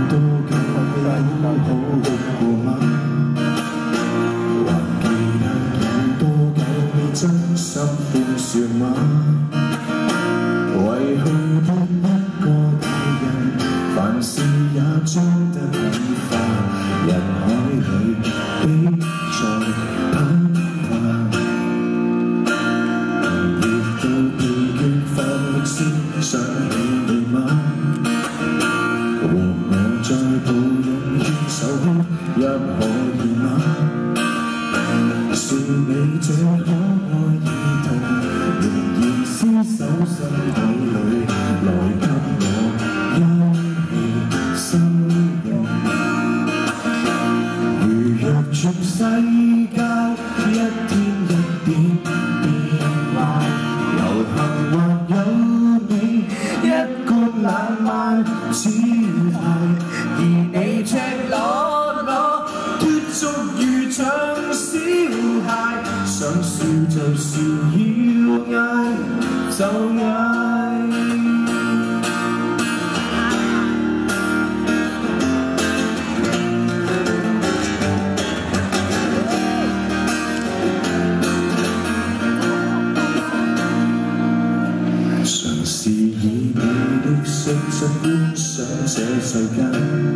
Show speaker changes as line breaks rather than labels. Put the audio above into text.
多久好好過嗎？還記得有多久未真心歡笑嗎？為去得一個大人，凡事也裝得很化，人海裏比賽攀爬，熱到疲倦乏力先想起你嗎？和我再抱擁牽手哭泣可以嗎？是你這可愛兒童，仍然廝守心底裏，來給我休憩心容。如若全世界一天一點變壞，遊行或有你一貫冷漫姿態，而你赤裸裸脫俗如像小孩，想笑就笑，要嗌就嗌。嘗試以你的率真觀賞這世間。